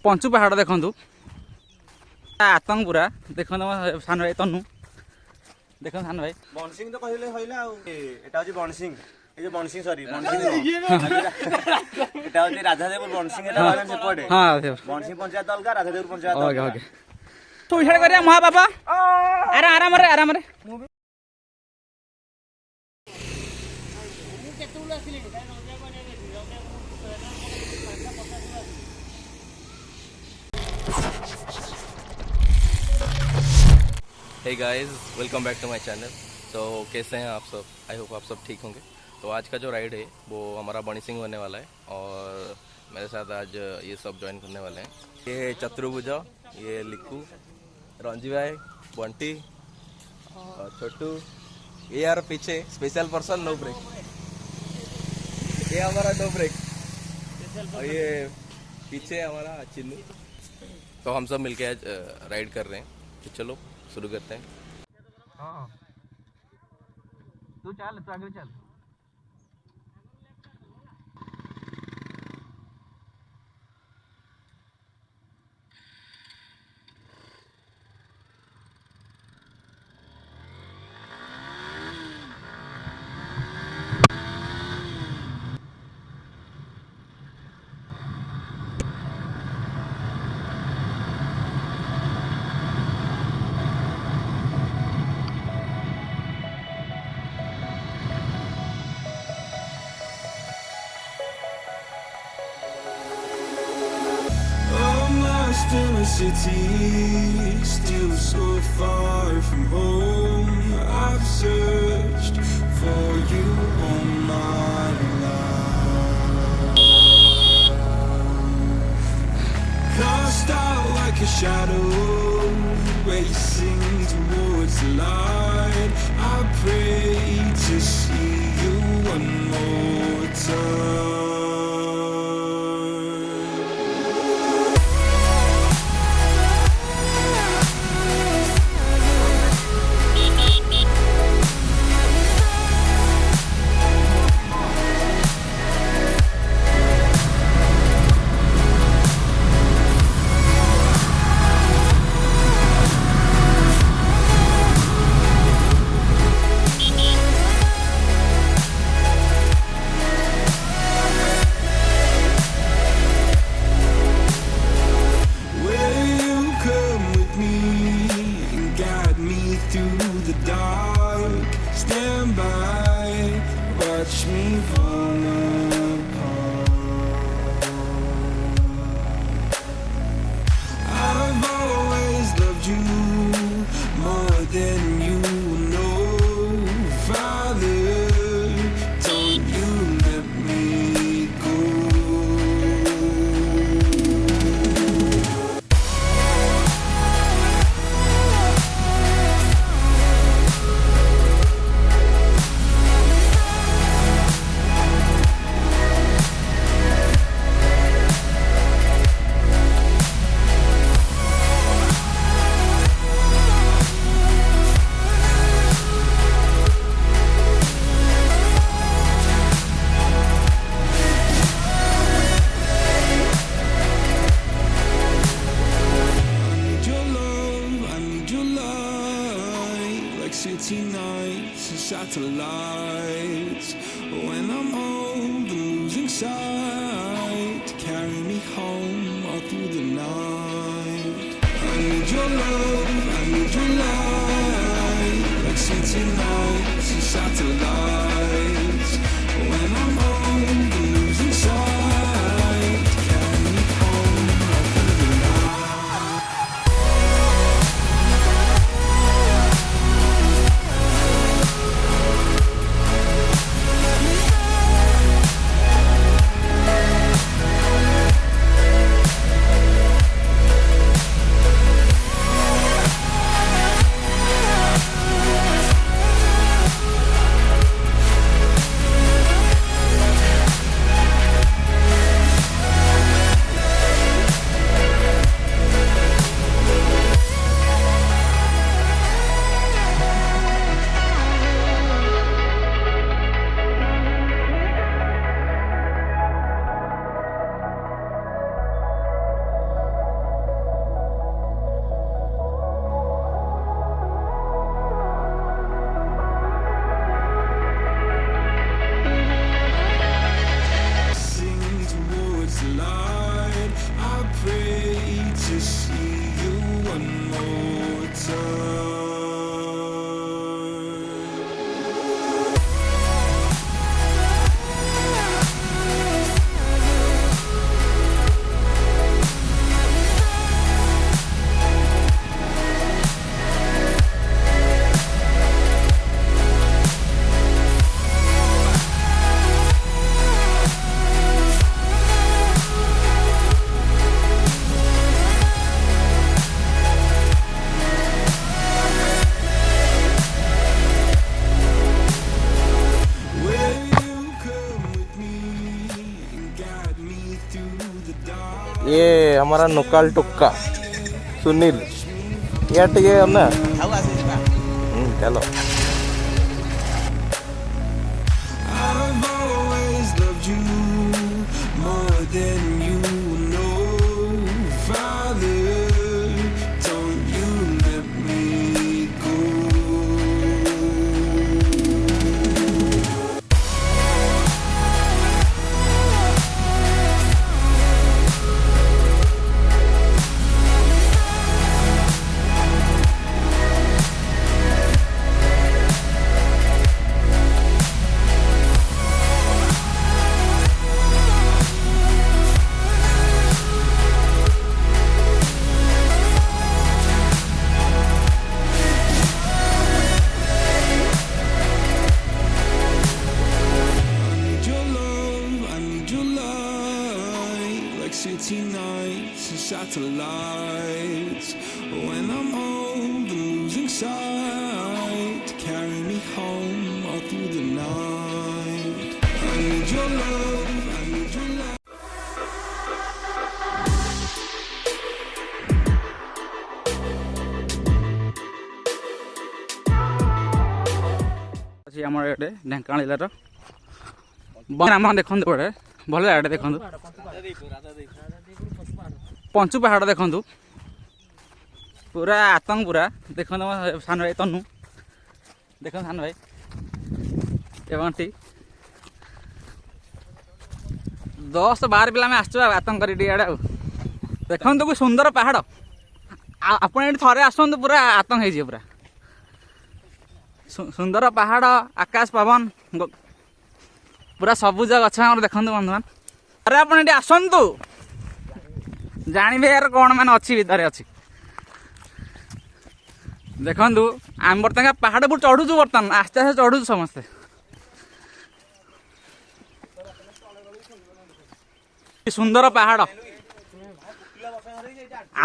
पंचु पहाड़ देखु आतंक पूरा देखो सान भाई तनु देख सान भाई बनसिंह तो कहले हइला एटा होची बनसिंह ए जो बनसिंह सॉरी बनसिंह एटा होची राधादेपुर बनसिंह एटा वाला से पड़े हां बनसिंह पंचायत अलगा राधादेपुर पंचायत ओके ओके तो इछड़ करिया महा बाबा अरे आराम रे हे guys welcome back to my channel. तो कैसे हैं आप सब? आई होप आप सब ठीक होंगे। तो आज का जो राइड है वो हमारा बनी सिंह होने वाला है और मेरे साथ आज ये सब ज्वाइन करने वाले हैं। ये चतुर्भुजा, ये लिक्कू, रंजी भाई, बंटी और छोटू। ये यार पीछे स्पेशल पर्सन नो ब्रेक, ये हमारा नो ब्रेक और ये पीछे हमारा चिन्नू। तो हम सब मिलके आज राइड कर रहे हैं। तो चलो शुरू करते हैं। हाँ तू चल, तू आगे चल। In a city, still so far from home. I've searched for you all my life. Cast out like a shadow, racing towards the light. I pray to see you one more time. City nights and satellites. When I'm old and losing sight, carry me home all through the night. I need your love, I need your light. Like city nights and satellites. When I'm old and losing sight, carry me home all through the night. afraid to see you one more time. ये हमारा नुकाल टुक्का सुनील या टिके ना चलो I've always loved you more than you know, Father. Don't you let me go. City nights and satellites. When I'm old and losing sight, carry me home all through the night. I need your love, I need your love. आमर ये ढेंकानाल जिलार नाम देखते पड़े भल जगह देखु पंचु पहाड़ देखु पूरा आतंक पूरा देख सान भाई तनु देख सान भाई एवं ठीक 10-12 पिला आसचु आतंक कर देखु कि सुंदर पहाड़ आप थे आसतु पूरा आतंक हो पूरा सुंदर पहाड़ आकाश पवन पूरा सबुज गछ देखते बंधुमान अरे आप आसतु जानवे यार कौन मान अच्छी भितर अच्छी देखु आम बर्तमान पहाड़ पर चढ़ुचु बर्तमान आस्ते आस्ते चढ़ुचु समस्ते सुंदर पहाड़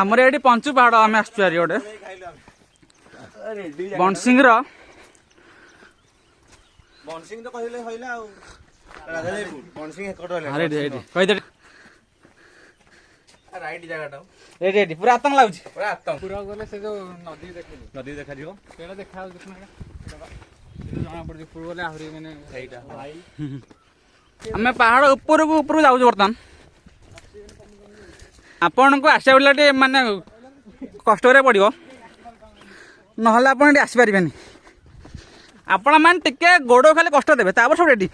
आमर ये पंचु पहाड़ आम आसुरी गोटे बंसिंग बंसिंग तो कहले होइला आ राधादेपुर बंसिंग एकट रहले कहि दे राइट जगह रेडी पूरा आतंक लागुଛି पूरा आतंक पूरा गले से जो नदी देखा जिवो केला देखा देखना जाना पड़ पूरा गले आहुरी माने सहीटा भाई हमें पहाड़ ऊपर को ऊपर जाऊ बर्तमान आपन को आसे बेलाटे माने कष्ट रे पड़ियो नहले आपन एटी आसी परिबेनी आपण मान टिके गोड़ खाली कष्ट देबे तापर सब रेडी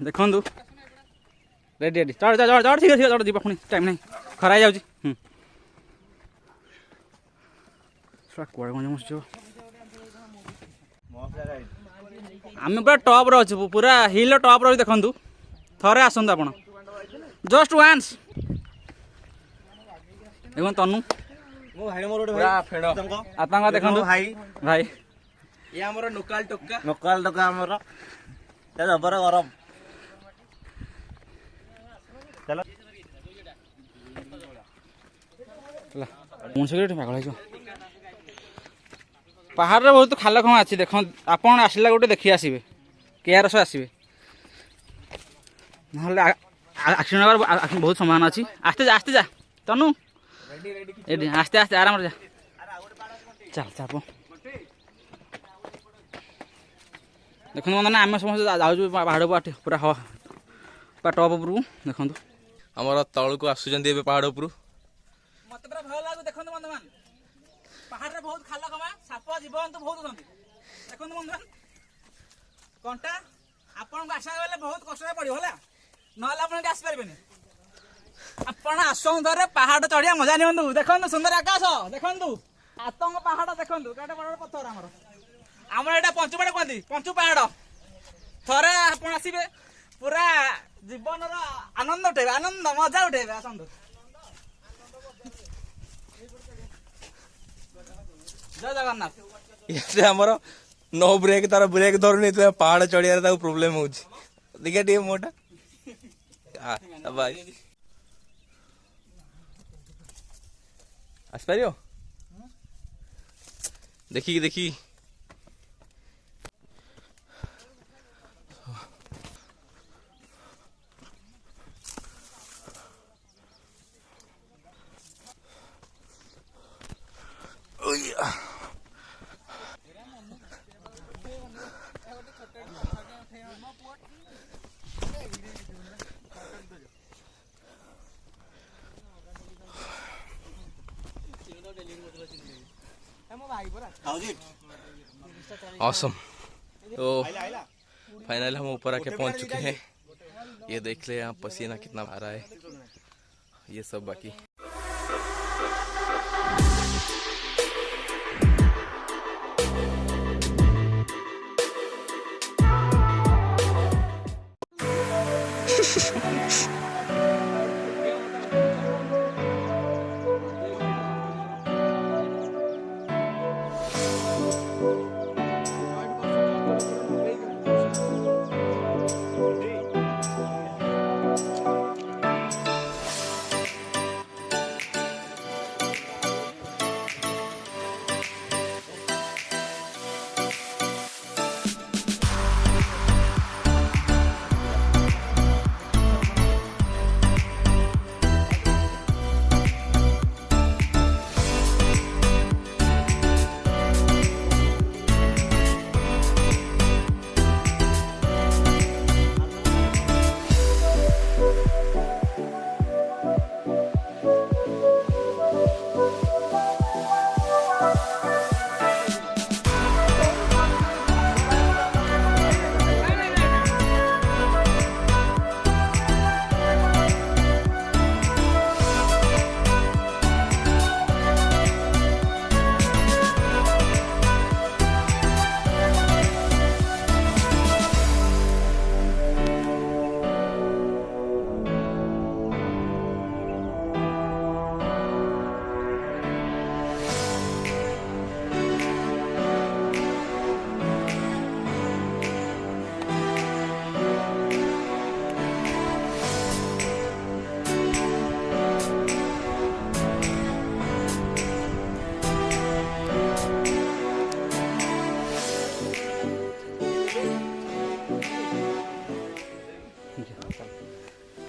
देखु रेडी रेडी चढ़ चढ़ चढ़ ठीक है चढ़ जी पुणी टाइम नहीं खरा जाऊँगी कड़े गंज मस आम पूरा टप रु पूरा हिल टप रही देखु थरे आसतु आप जस्ट वान्स देखो तनु मो भाई मोर गोटे पूरा फेड़ आतंक देखु भाई भाई ये हमर नुकाल टुक्का हमर जबर गरम चलो पागल पहाड़ रे बहुत खाल खम अच्छी देख आप आसला गोटे देखी आसबे केयर सह आसबे ना एक्सीडेंट होगा बहुत संभावना अच्छी आस्ते जा तनु आस्ते आस्ते आराम जा चल चाप देखो ना आम समस्त जाऊँ पहाड़ को पूरा हवा टप उपरू देखु हमर तल को आसुचंदी पहाड़ उपरू मत पूरा भय लागु देखो बंधुमान पहाड़ रे बहुत खाल खमा साप ଜୀବଜନ୍ତୁ ବହୁତ ଅଛନ୍ତି ଦେଖନ୍ତୁ ବନ୍ଧୁଗଣ କଣ୍ଟା ଆପଣଙ୍କୁ ଆସିବାକୁ ଗଲେ ବହୁତ କଷ୍ଟରେ ପଡ଼ିବ ହେଲା ନହେଲେ ଆପଣ ଏଠି ଆସିପାରିବେନି ଆପଣ ଆସନ୍ତୁ ଥରେ ପାହାଡ଼ ଚଢ଼ିବା ମଜା ନିଅନ୍ତୁ ଦେଖନ୍ତୁ ସୁନ୍ଦର ଆକାଶ ଦେଖନ୍ତୁ ଆତଙ୍କ ପାହାଡ଼ ଦେଖନ୍ତୁ କେତେ ବଡ଼ ବଡ଼ ପଥର ଆମର ଏଇଟା ପଞ୍ଚୁ ପାହାଡ଼ କୁହନ୍ତି ପଞ୍ଚୁ ପାହାଡ଼ ଥରେ ଆପଣ ଆସିବେ ପୁରା ଜୀବନର ଆନନ୍ଦ ଉଠେଇବେ ଆନନ୍ଦ ମଜା ଉଠେଇବେ ଆସନ୍ତୁ ଜୟ ଜଗନ୍ନାଥ ये हमारा नो ब्रेक तार ब्रेक धरुनी तो पहाड़ चढ़ियार ताको प्रॉब्लम होची देखिए टी मोटा हां भाई आस पारियो देखी देखी ऑसम तो फाइनली हम ऊपर आके पहुंच चुके हैं ये देख ले आप पसीना कितना आ रहा है ये सब बाकी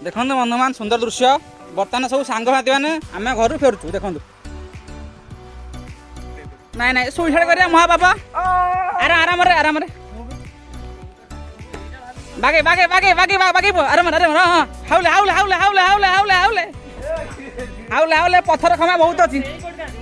देखो बंधुमान सुंदर दृश्य बर्तमान सब सांग साथी मैंने आम घर फेरुचु देखो नाई नाई सुई छाड़ कर महाबाबा अरे आराम आराम बागे बागे बागे बागे बागे आराम आराम हाँ हाउले हाउले हाउले हाउले हाउले हाउले हाउले हाउले हाउले पत्थर खमा बहुत अच्छी